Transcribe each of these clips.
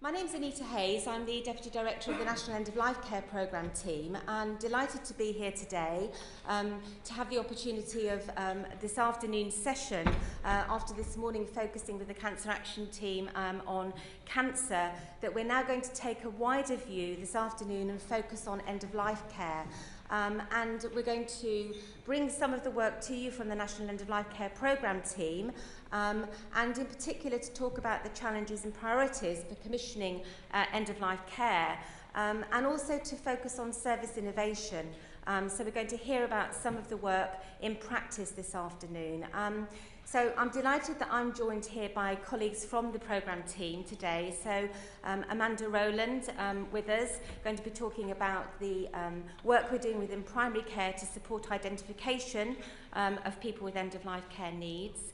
My name's Anita. I'm the Deputy Director of the National End of Life Care Programme team, and delighted to be here today to have the opportunity of this afternoon's session after this morning focusing with the Cancer Action team on cancer, that we're now going to take a wider view this afternoon and focus on end-of-life care. And we're going to bring some of the work to you from the National End of Life Care Programme team, and in particular to talk about the challenges and priorities for commissioning end-of-life care, and also to focus on service innovation. So we're going to hear about some of the work in practice this afternoon. So I'm delighted that I'm joined here by colleagues from the programme team today. So Amanda Rowland with us, going to be talking about the work we're doing within primary care to support identification of people with end-of-life care needs.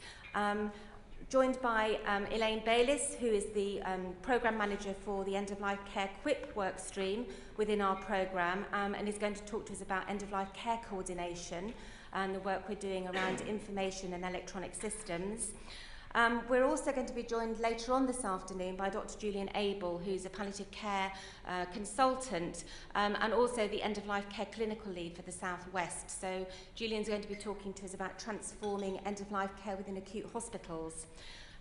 Joined by Elaine Bayliss, who is the programme manager for the end-of-life care QUIP work stream within our programme, and is going to talk to us about end-of-life care coordination and the work we're doing around information and electronic systems. We're also going to be joined later on this afternoon by Dr. Julian Abel, who's a palliative care consultant and also the end-of-life care clinical lead for the South West. So Julian's going to be talking to us about transforming end-of-life care within acute hospitals.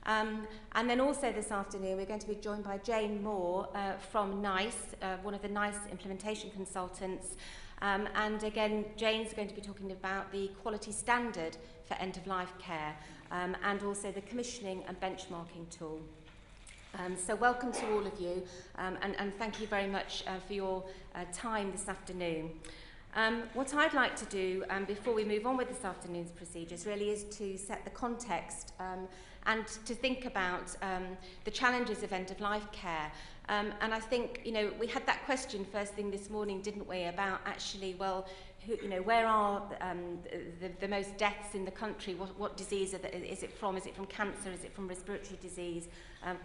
And then also this afternoon we're going to be joined by Jane Moore from NICE, one of the NICE implementation consultants. And again, Jane's going to be talking about the quality standard for end-of-life care and also the commissioning and benchmarking tool. So welcome to all of you, and thank you very much for your time this afternoon. What I'd like to do before we move on with this afternoon's procedures really is to set the context and to think about the challenges of end-of-life care. And I think, you know, we had that question first thing this morning, didn't we, about actually, well, who, you know, where are the most deaths in the country? What disease is it from? Is it from cancer? Is it from respiratory disease,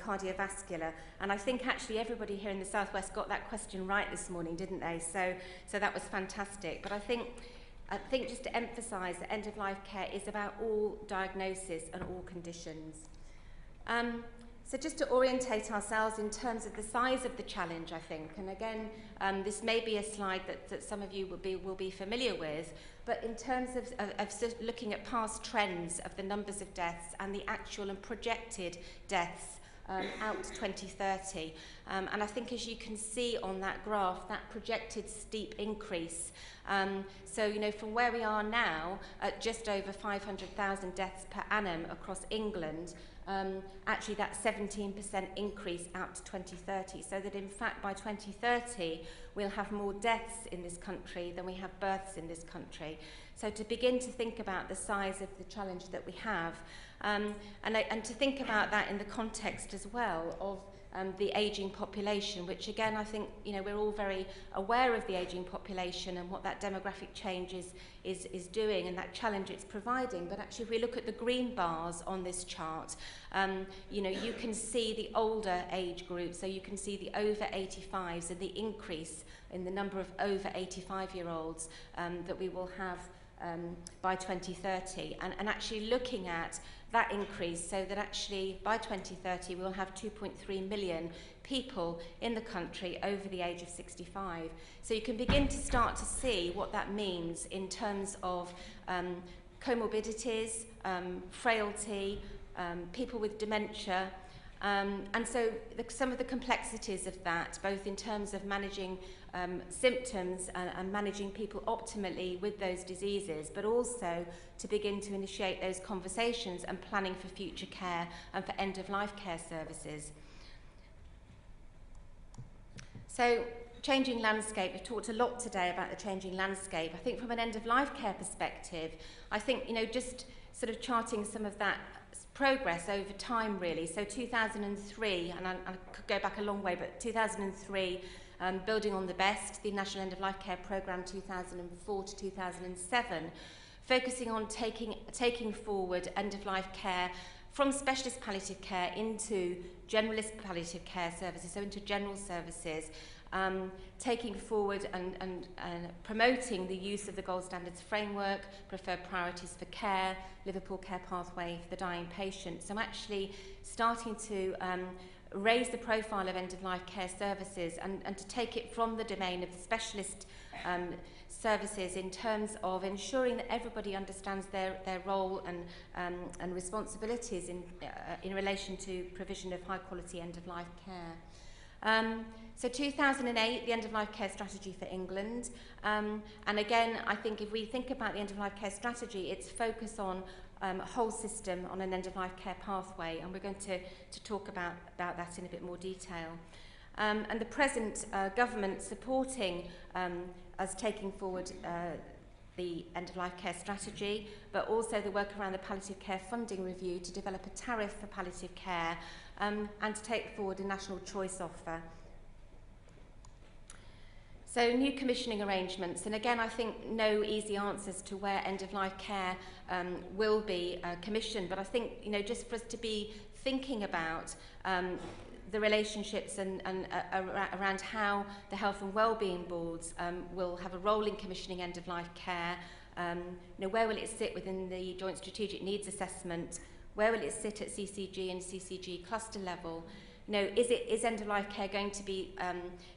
cardiovascular? And I think actually everybody here in the South West got that question right this morning, didn't they? So that was fantastic. But I think just to emphasise that end-of-life care is about all diagnosis and all conditions. So just to orientate ourselves in terms of the size of the challenge, I think, and again, this may be a slide that some of you will be familiar with, but in terms of sort of looking at past trends of the numbers of deaths and the actual and projected deaths out to 2030. And I think as you can see on that graph, that projected steep increase. So, you know, from where we are now at just over 500,000 deaths per annum across England, actually that 17% increase out to 2030, so that in fact by 2030 we'll have more deaths in this country than we have births in this country. So to begin to think about the size of the challenge that we have, and to think about that in the context as well of the ageing population, which again I think, you know, we're all very aware of the ageing population and what that demographic change is doing and that challenge it's providing. But actually if we look at the green bars on this chart, you know, you can see the older age group, so you can see the over 85s and the increase in the number of over 85-year-olds that we will have by 2030, and actually looking at that increase so that actually by 2030 we'll have 2.3 million people in the country over the age of 65. So you can begin to start to see what that means in terms of comorbidities, frailty, people with dementia, and so some of the complexities of that, both in terms of managing symptoms and managing people optimally with those diseases, but also to begin to initiate those conversations and planning for future care and for end-of-life care services. So, changing landscape. We've talked a lot today about the changing landscape. I think from an end-of-life care perspective, I think, you know, just sort of charting some of that progress over time really. So 2003, and I could go back a long way, but 2003, building on the best, the National End of Life Care Programme 2004 to 2007, focusing on taking forward end-of-life care from specialist palliative care into generalist palliative care services, so into general services, taking forward and promoting the use of the gold standards framework, preferred priorities for care, Liverpool Care Pathway for the dying patient. So actually starting to raise the profile of end-of-life care services and to take it from the domain of the specialist services in terms of ensuring that everybody understands their role and responsibilities in relation to provision of high-quality end-of-life care. So 2008, the end-of-life care strategy for England. And again, I think if we think about the end-of-life care strategy, it's focus on a whole system on an end-of-life care pathway, and we're going to talk about that in a bit more detail. And the present government supporting us taking forward the end-of-life care strategy, but also the work around the palliative care funding review to develop a tariff for palliative care and to take forward a national choice offer. So new commissioning arrangements, and again I think no easy answers to where end-of-life care will be commissioned, but I think, you know, just for us to be thinking about the relationships and around how the health and wellbeing boards will have a role in commissioning end-of-life care. You know, where will it sit within the Joint Strategic Needs Assessment? Where will it sit at CCG and CCG cluster level? You know, is end-of-life care going to be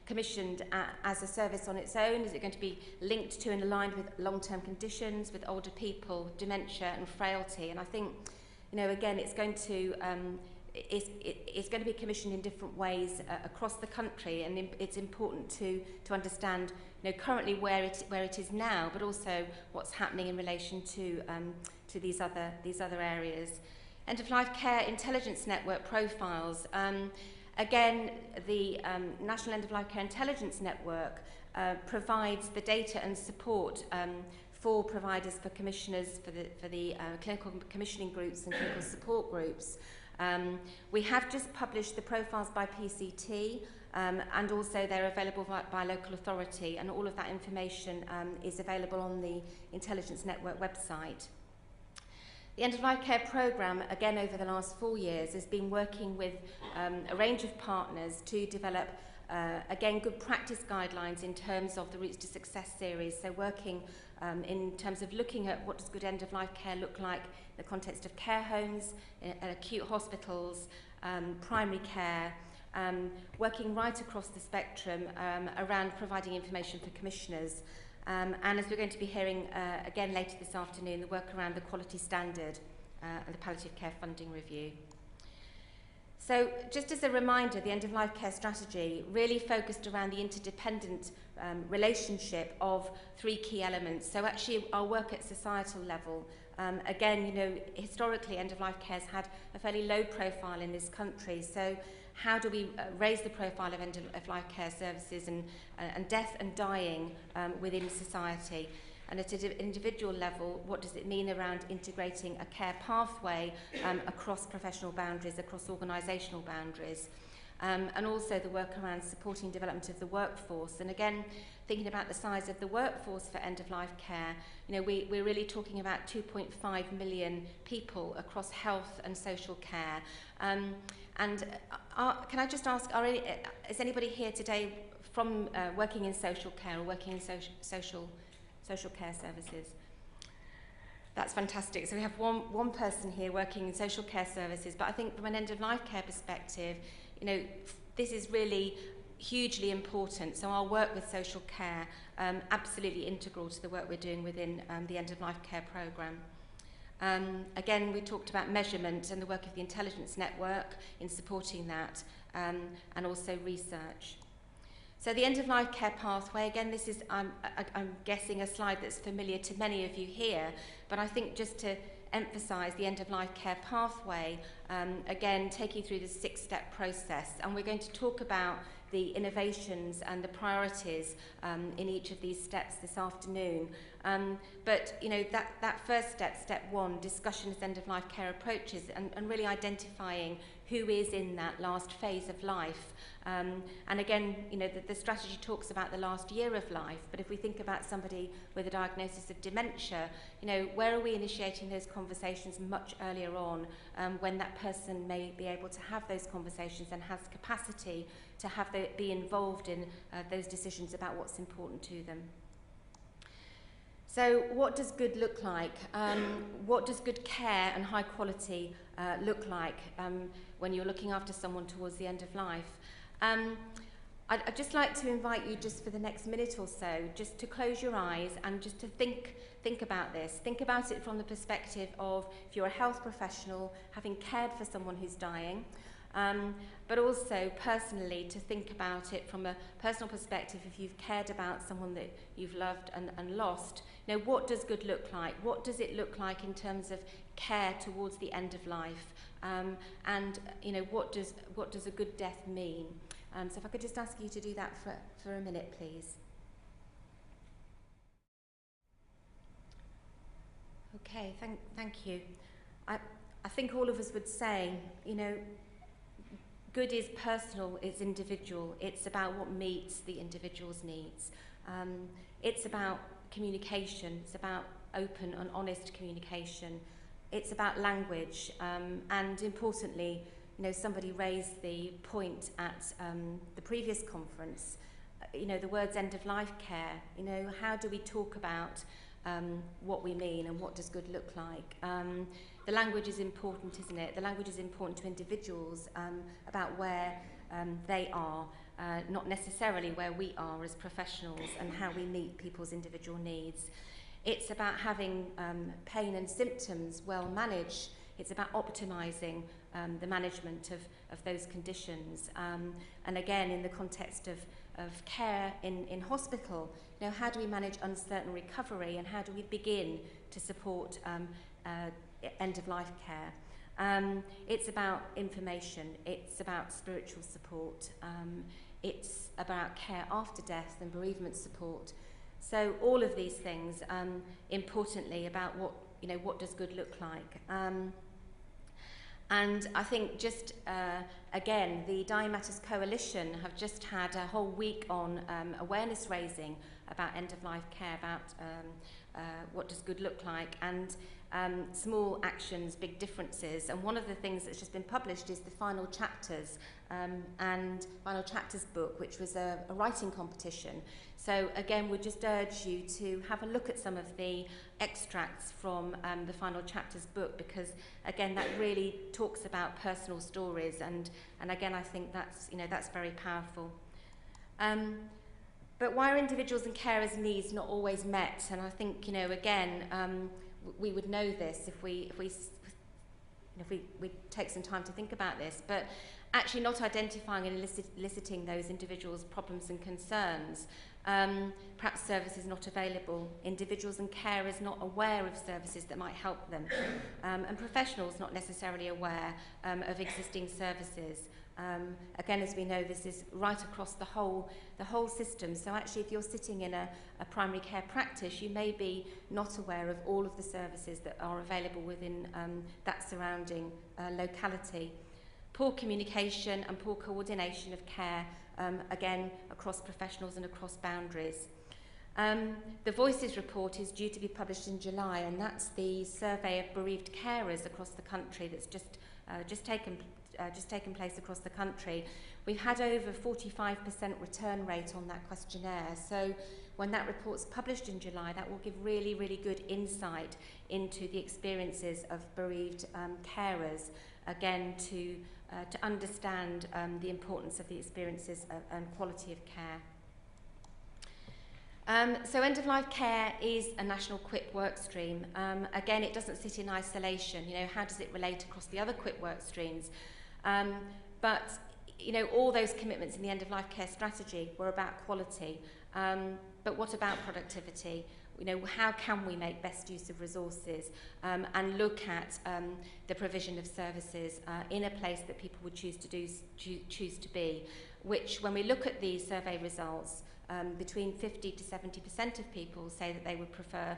commissioned as a service on its own? Is it going to be linked to and aligned with long-term conditions, with older people, dementia and frailty? And I think, you know, again, it's going to be commissioned in different ways across the country, and it's important to understand, you know, currently where it is now, but also what's happening in relation to these other areas. End-of-life care intelligence network profiles. Again, the National End-of-Life Care Intelligence Network provides the data and support for providers, for commissioners, for the clinical commissioning groups and clinical support groups. We have just published the profiles by PCT, and also they're available by local authority, and all of that information is available on the Intelligence Network website. The End-of-Life Care Programme, again over the last 4 years, has been working with a range of partners to develop, again, good practice guidelines in terms of the Routes to Success series. So working in terms of looking at what does good end-of-life care look like in the context of care homes, acute hospitals, primary care, working right across the spectrum around providing information for commissioners. And as we're going to be hearing again later this afternoon, the work around the quality standard and the palliative care funding review. So just as a reminder, the end-of-life care strategy really focused around the interdependent relationship of 3 key elements. So actually our work at societal level, again, you know, historically end-of-life care has had a fairly low profile in this country. So how do we raise the profile of end-of-life care services and death and dying within society? And at an individual level, what does it mean around integrating a care pathway across professional boundaries, across organisational boundaries? And also the work around supporting development of the workforce. And again, thinking about the size of the workforce for end-of-life care, you know, we're really talking about 2.5 million people across health and social care. Can I just ask, is anybody here today from working in social care or working in social care services? That's fantastic. So we have one person here working in social care services, but I think from an end-of-life care perspective, you know, this is really hugely important. So our work with social care, absolutely integral to the work we're doing within the end-of-life care programme. Again, we talked about measurement and the work of the Intelligence Network in supporting that, and also research. So the end-of-life care pathway, again, this is, I'm guessing, a slide that's familiar to many of you here, but I think just to emphasise the end-of-life care pathway, again, take you through the 6-step process, and we're going to talk about the innovations and the priorities in each of these steps this afternoon. But that first step one, discussion of end-of-life care approaches, and really identifying who is in that last phase of life. And again, the strategy talks about the last year of life, but if we think about somebody with a diagnosis of dementia, where are we initiating those conversations much earlier on, when that person may be able to have those conversations and has capacity to be involved in those decisions about what's important to them. So what does good look like? What does good care and high quality look like when you're looking after someone towards the end of life? I'd just like to invite you, just for the next minute or so, just to close your eyes and just to think about this. Think about it from the perspective of, if you're a health professional, having cared for someone who's dying, but also personally to think about it from a personal perspective. If you've cared about someone that you've loved and lost, what does good look like? What does it look like in terms of care towards the end of life? And what does a good death mean? So if I could just ask you to do that for a minute, please. Okay, thank you. I think all of us would say, good is personal, it's individual, it's about what meets the individual's needs. It's about communication, it's about open and honest communication, it's about language, and importantly, somebody raised the point at the previous conference, the words end-of-life care, how do we talk about what we mean and what does good look like? The language is important, isn't it? The language is important to individuals about where they are, not necessarily where we are as professionals and how we meet people's individual needs. It's about having pain and symptoms well managed. It's about optimising the management of those conditions. And again, in the context of care in hospital, how do we manage uncertain recovery, and how do we begin to support end-of-life care? It's about information, it's about spiritual support, it's about care after death and bereavement support. So all of these things, importantly, about what does good look like? And I think just, again, the Dying Matters Coalition have just had a whole week on awareness raising about end-of-life care, about what does good look like, and small actions, big differences. And one of the things that's just been published is the Final Chapters, and Final Chapters book, which was a writing competition. So again, we'd just urge you to have a look at some of the extracts from the Final Chapters book, because again, that really talks about personal stories, and again, I think that's very powerful. But why are individuals and carers' needs not always met? And I think, again, we would know this if we take some time to think about this, but actually not identifying and eliciting those individuals' problems and concerns. Perhaps services not available, individuals and carers not aware of services that might help them, and professionals not necessarily aware of existing services. Again, as we know, this is right across the whole system. So actually, if you're sitting in a primary care practice, you may be not aware of all of the services that are available within that surrounding locality. Poor communication and poor coordination of care, again, across professionals and across boundaries. The Voices report is due to be published in July, and that's the survey of bereaved carers across the country that's just taken place across the country. We've had over 45% return rate on that questionnaire. So when that report's published in July, that will give really, really good insight into the experiences of bereaved carers, again, to understand the importance of the experiences and quality of care. So end-of-life care is a national QIP work stream. Again, it doesn't sit in isolation. How does it relate across the other QIP work streams? But all those commitments in the end-of-life care strategy were about quality. But what about productivity? How can we make best use of resources and look at the provision of services in a place that people would choose to be, which, when we look at the survey results, between 50 to 70% of people say that they would prefer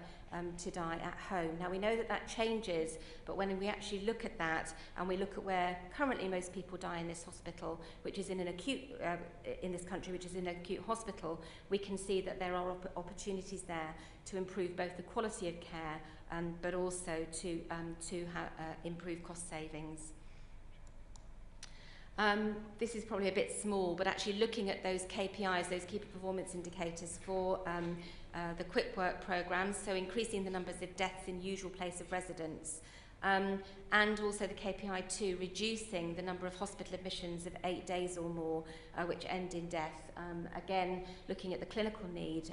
to die at home. Now we know that that changes, but when we actually look at that and we look at where currently most people die in this hospital, which is in an acute, in this country, which is in an acute hospital, we can see that there are opportunities there to improve both the quality of care, but also to improve cost savings. This is probably a bit small, but actually looking at those KPIs, those key performance indicators for the Quick Work programme, so increasing the numbers of deaths in usual place of residence, and also the KPI 2, reducing the number of hospital admissions of 8 days or more, which end in death. Again, looking at the clinical need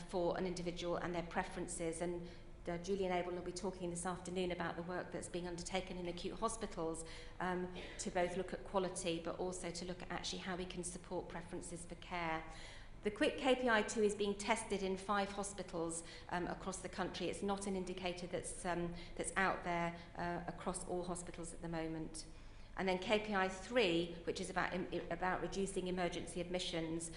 for an individual and their preferences, and Julian Abel will be talking this afternoon about the work that's being undertaken in acute hospitals to both look at quality but also to look at actually how we can support preferences for care. The Quick KPI 2 is being tested in 5 hospitals across the country. It's not an indicator that's out there across all hospitals at the moment. And then KPI 3, which is about reducing emergency admissions,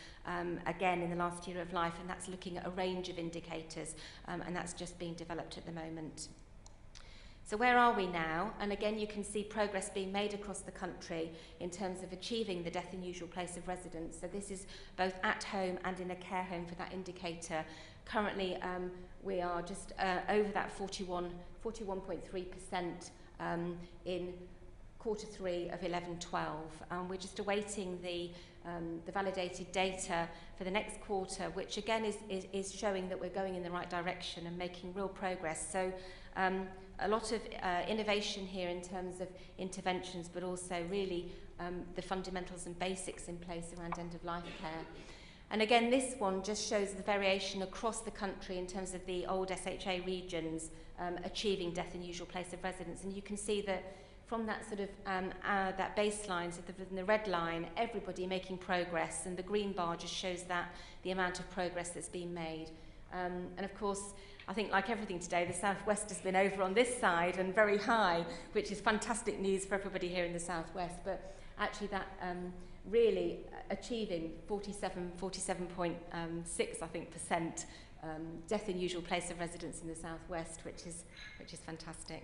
again in the last year of life, and that's looking at a range of indicators, and that's just being developed at the moment. So where are we now? And again, you can see progress being made across the country in terms of achieving the death in usual place of residence. So this is both at home and in a care home for that indicator. Currently, we are just over that 41.3% in Q3 of 11-12. We're just awaiting the validated data for the next quarter, which again is showing that we're going in the right direction and making real progress. So a lot of innovation here in terms of interventions, but also really the fundamentals and basics in place around end-of-life care. And again, this one just shows the variation across the country in terms of the old SHA regions achieving death in usual place of residence. And you can see that from that sort of that baseline, so the red line, everybody making progress, and the green bar just shows that the amount of progress that's been made. And of course, I think like everything today, the Southwest has been over on this side and very high, which is fantastic news for everybody here in the Southwest. But actually that really achieving 47.6, I think, percent death in usual place of residence in the Southwest, which is fantastic.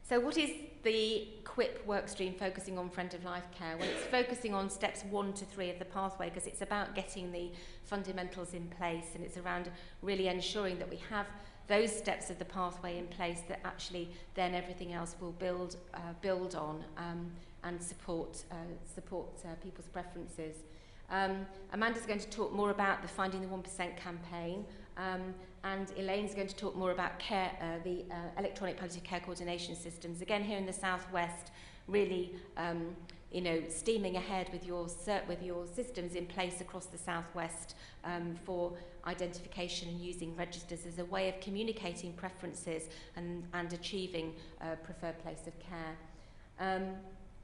So what is the QUIP workstream focusing on for end-of-life care? Well, it's focusing on steps 1 to 3 of the pathway, because it's about getting the fundamentals in place, and it's around really ensuring that we have those steps of the pathway in place that actually then everything else will build on and support people's preferences. Amanda's going to talk more about the Finding the 1% campaign, and Elaine's going to talk more about care, the electronic palliative care coordination systems. Again, here in the Southwest, really, steaming ahead with your systems in place across the Southwest for identification and using registers as a way of communicating preferences and achieving a preferred place of care.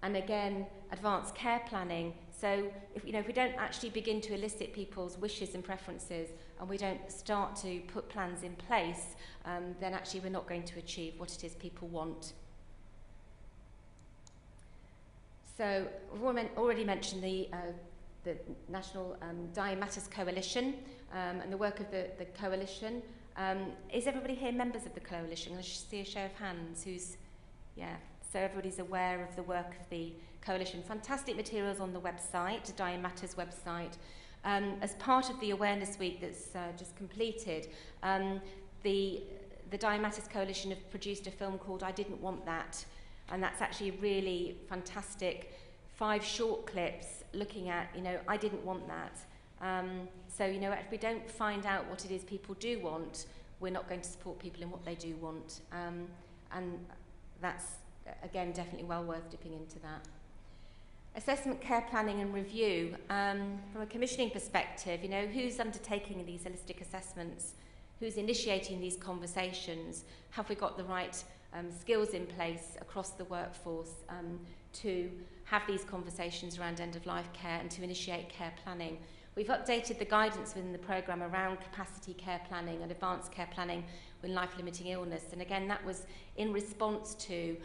And again, advanced care planning. So if we don't actually begin to elicit people's wishes and preferences, and we don't start to put plans in place, then actually we're not going to achieve what it is people want. So we've already mentioned the National Dying Matters Coalition and the work of the coalition. Is everybody here members of the coalition? I should see a show of hands. So everybody's aware of the work of the coalition. Fantastic materials on the website, the Dying Matters website. As part of the Awareness Week that's just completed, the Dying Matters Coalition have produced a film called I Didn't Want That, and that's actually really fantastic. 5 short clips looking at, I didn't want that. So, if we don't find out what it is people do want, we're not going to support people in what they do want. And that's, again, definitely well worth dipping into that. Assessment, care planning and review. From a commissioning perspective, who's undertaking these holistic assessments? Who's initiating these conversations? Have we got the right skills in place across the workforce to have these conversations around end-of-life care and to initiate care planning? We've updated the guidance within the programme around capacity care planning and advanced care planning with life-limiting illness. And again, that was in response to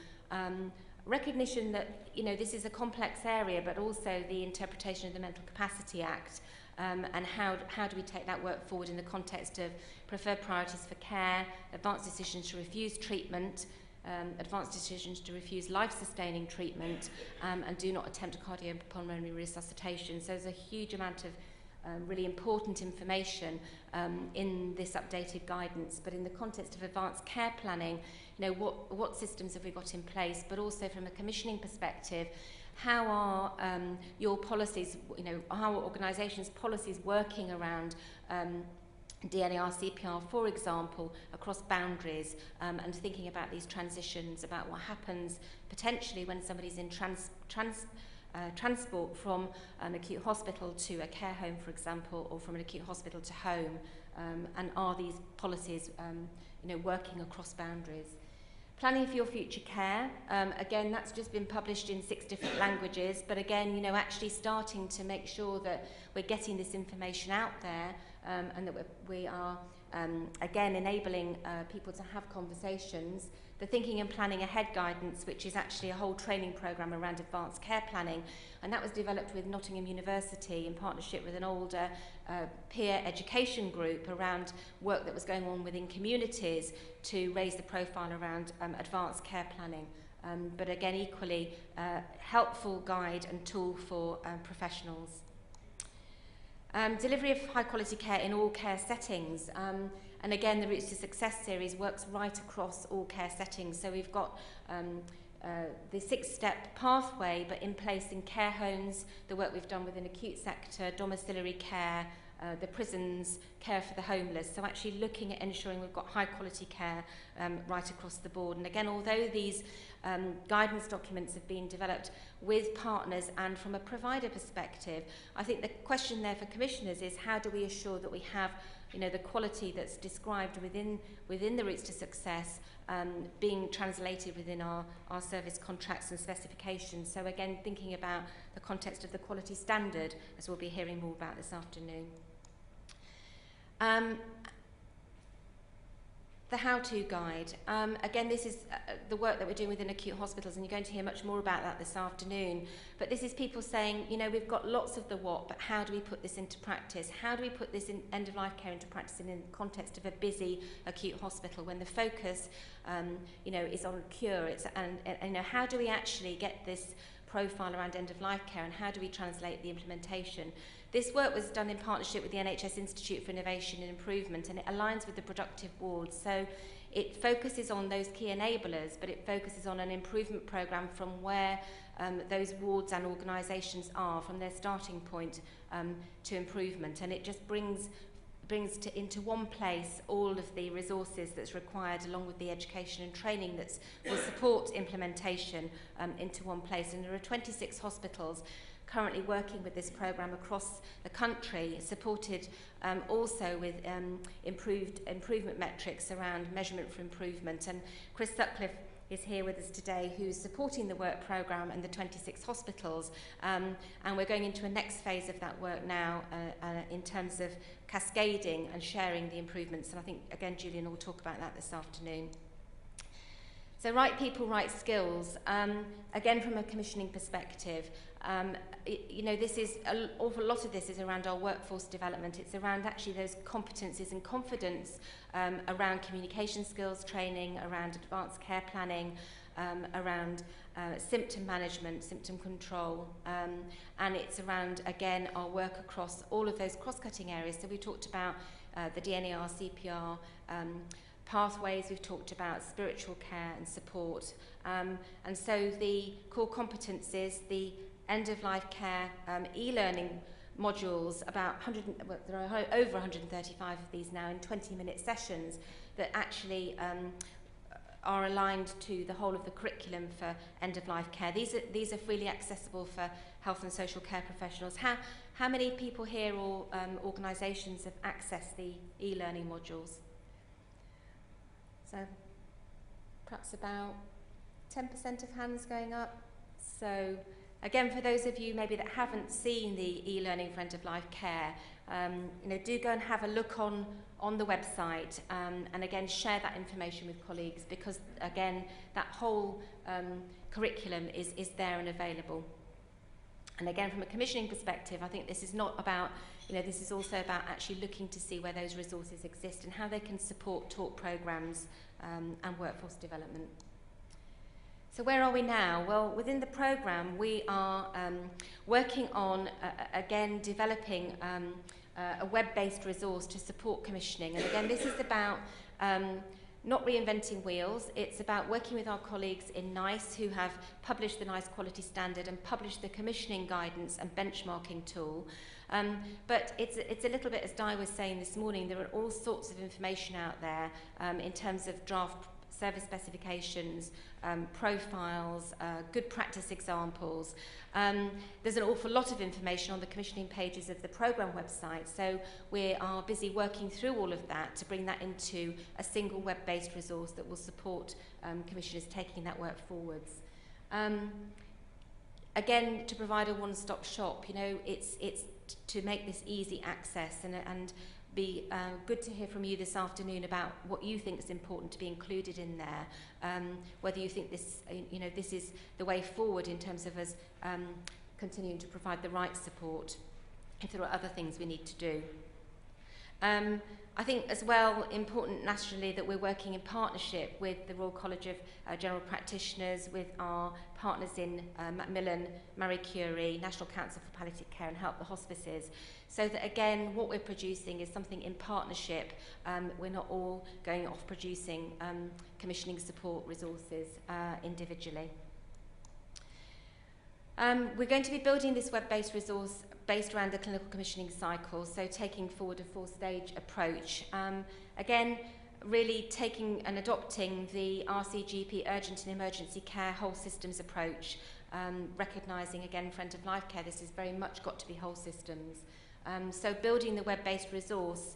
recognition that this is a complex area, but also the interpretation of the Mental Capacity Act and how do we take that work forward in the context of preferred priorities for care, advanced decisions to refuse treatment, advanced decisions to refuse life-sustaining treatment, and do not attempt a cardiopulmonary resuscitation. So there's a huge amount of really important information in this updated guidance, but in the context of advanced care planning, you know, what systems have we got in place, but also from a commissioning perspective, how are your policies, you know, how are organisations' policies working around DNAR, CPR, for example, across boundaries, and thinking about these transitions, about what happens potentially when somebody's in transport from an acute hospital to a care home, for example, or from an acute hospital to home, and are these policies, you know, working across boundaries. Planning for your future care, again, that's just been published in 6 different languages, but again, you know, actually starting to make sure that we're getting this information out there, and that we are, again, enabling people to have conversations. The Thinking and Planning Ahead guidance, which is actually a whole training programme around advanced care planning, and that was developed with Nottingham University in partnership with an older peer education group around work that was going on within communities to raise the profile around advanced care planning. But again, equally helpful guide and tool for professionals. Delivery of high quality care in all care settings. And again, the Routes to Success series works right across all care settings. So we've got the 6-step pathway, but in place in care homes, the work we've done within acute sector, domiciliary care, the prisons, care for the homeless. So actually looking at ensuring we've got high quality care right across the board. And again, although these guidance documents have been developed with partners and from a provider perspective, I think the question there for commissioners is how do we assure that we have, you know, the quality that's described within the Routes to Success being translated within our service contracts and specifications. So again, thinking about the context of the quality standard, as we'll be hearing more about this afternoon. The how-to guide. Again, this is the work that we're doing within acute hospitals, and you're going to hear much more about that this afternoon. But this is people saying, you know, we've got lots of the what, but how do we put this into practice? How do we put this in end-of-life care into practice in the context of a busy acute hospital when the focus, you know, is on cure? And you know, how do we actually get this profile around end-of-life care, and how do we translate the implementation? This work was done in partnership with the NHS Institute for Innovation and Improvement, and it aligns with the productive wards. So it focuses on those key enablers, but it focuses on an improvement programme from where those wards and organisations are, from their starting point to improvement. And it just brings into one place all of the resources that's required, along with the education and training that will support implementation into one place. And there are 26 hospitals currently working with this programme across the country, supported also with improvement metrics around measurement for improvement. And Chris Sutcliffe is here with us today, who's supporting the work programme and the 26 hospitals. And we're going into a next phase of that work now in terms of cascading and sharing the improvements. And I think, again, Julian will talk about that this afternoon. So right people, right skills. Again, from a commissioning perspective, you know, this is an awful lot of this is around our workforce development. It's around actually those competencies and confidence around communication skills training, around advanced care planning, around symptom management, symptom control, and it's around, again, our work across all of those cross-cutting areas. So we talked about the DNAR, CPR, pathways, we've talked about spiritual care and support, and so the core competencies, the end-of-life care e-learning modules, there are over 135 of these now in 20-minute sessions that actually are aligned to the whole of the curriculum for end-of-life care. These are freely accessible for health and social care professionals. How many people here or organisations have accessed the e-learning modules? So perhaps about 10% of hands going up. So again, for those of you maybe that haven't seen the e-learning for end-of-life care, you know, do go and have a look on the website, and again share that information with colleagues, because again that whole curriculum is there and available. And again, from a commissioning perspective, I think this is not about, this is also about actually looking to see where those resources exist and how they can support talk programmes and workforce development. So where are we now? Well, within the programme, we are working on, again, developing a web-based resource to support commissioning. And again, this is about not reinventing wheels. It's about working with our colleagues in NICE who have published the NICE quality standard and published the commissioning guidance and benchmarking tool. But it's a little bit, as Di was saying this morning, there are all sorts of information out there in terms of draft service specifications, profiles, good practice examples. There's an awful lot of information on the commissioning pages of the programme website, so we are busy working through all of that to bring that into a single web-based resource that will support commissioners taking that work forwards. Again, to provide a one-stop shop, it's to make this easy access and be good to hear from you this afternoon about what you think is important to be included in there, whether you think this, this is the way forward in terms of us continuing to provide the right support, if there are other things we need to do. I think as well important nationally that we're working in partnership with the Royal College of General Practitioners, with our partners in Macmillan, Marie Curie, National Council for Palliative Care and Help the Hospices, so that again what we're producing is something in partnership. We're not all going off producing commissioning support resources individually. We're going to be building this web-based resource based around the clinical commissioning cycle, so taking forward a four-stage approach. Again, really taking and adopting the RCGP urgent and emergency care whole systems approach, recognising again for end-of-life care this has very much got to be whole systems. So building the web-based resource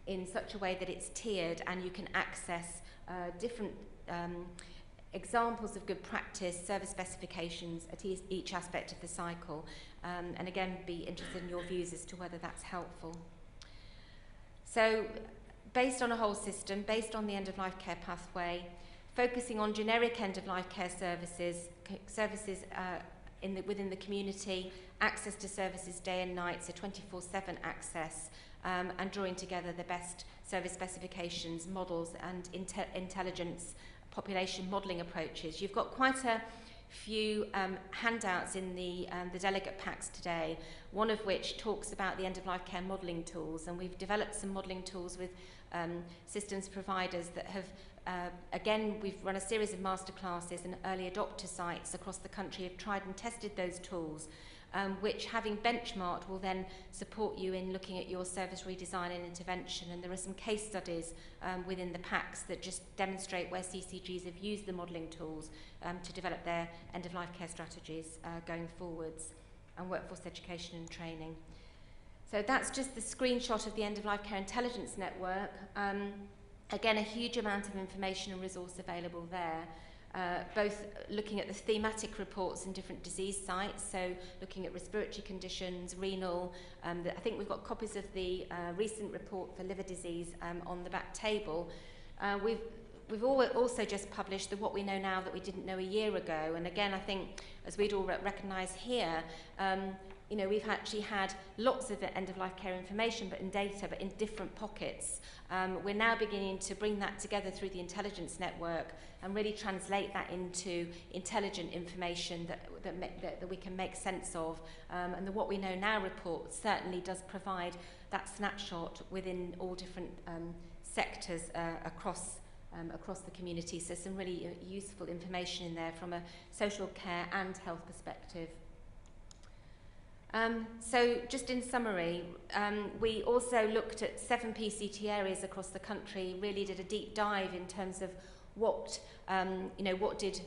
in such a way that it's tiered and you can access different examples of good practice, service specifications at each aspect of the cycle, and again be interested in your views as to whether that's helpful. So based on a whole system, based on the end-of-life care pathway, focusing on generic end-of-life care services within the community, access to services day and night, so 24/7 access, and drawing together the best service specifications, models and intelligence population modelling approaches. You've got quite a few handouts in the delegate packs today, one of which talks about the end-of-life care modelling tools, and we've developed some modelling tools with systems providers that have, again, we've run a series of masterclasses and early adopter sites across the country have tried and tested those tools, which, having benchmarked, will then support you in looking at your service redesign and intervention. And there are some case studies within the packs that just demonstrate where CCGs have used the modelling tools to develop their end-of-life care strategies going forwards, and workforce education and training. So that's just the screenshot of the end-of-life care intelligence network. Again, a huge amount of information and resource available there. Both looking at the thematic reports in different disease sites, so looking at respiratory conditions, renal. I think we've got copies of the recent report for liver disease on the back table. We've also just published the What We Know Now That We Didn't Know a Year Ago, and again, I think, as we'd all recognise here, we've actually had lots of end-of-life care information, but in data, but in different pockets. We're now beginning to bring that together through the intelligence network and really translate that into intelligent information that we can make sense of. And the What We Know Now report certainly does provide that snapshot within all different sectors across the community. So some really useful information in there from a social care and health perspective. So just in summary, we also looked at 7 PCT areas across the country, really did a deep dive in terms of what did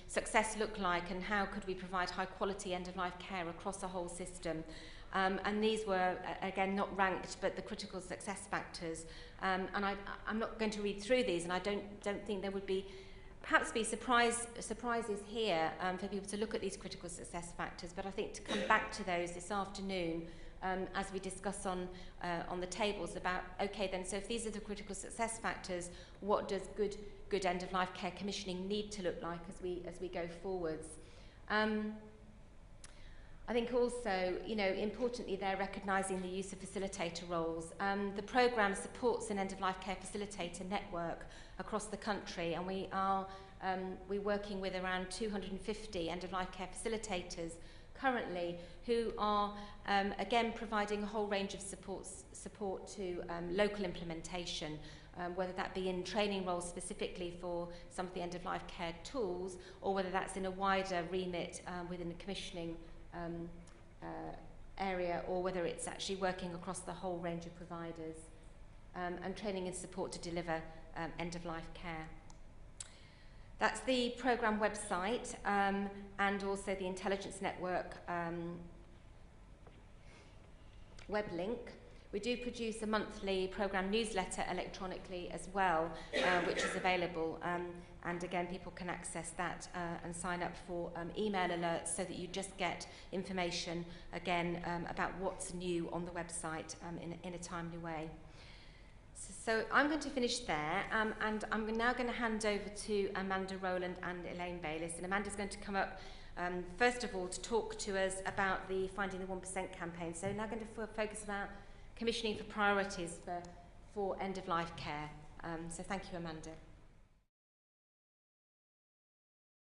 success look like and how could we provide high quality end-of-life care across a whole system. And these were, again, not ranked, but the critical success factors. And I'm not going to read through these, and I don't think there would be perhaps be surprises here for people to look at these critical success factors, but I think to come back to those this afternoon as we discuss on the tables about, okay then, so if these are the critical success factors, what does good end-of-life care commissioning need to look like as we go forwards? I think also, importantly, they're recognising the use of facilitator roles. The programme supports an end-of-life care facilitator network across the country, and we're working with around 250 end-of-life care facilitators currently who are, again, providing a whole range of support to local implementation, whether that be in training roles specifically for some of the end-of-life care tools, or whether that's in a wider remit within the commissioning area, or whether it's actually working across the whole range of providers, and training and support to deliver end-of-life care. That's the programme website, and also the Intelligence Network web link. We do produce a monthly programme newsletter electronically as well, which is available, and again, people can access that and sign up for email alerts so that you just get information, again, about what's new on the website in a timely way. So I'm going to finish there, and I'm now going to hand over to Amanda Rowland and Elaine Bayliss. And Amanda's going to come up, first of all, to talk to us about the Finding the 1% campaign. So now going to focus about commissioning for priorities for end-of-life care. So thank you, Amanda.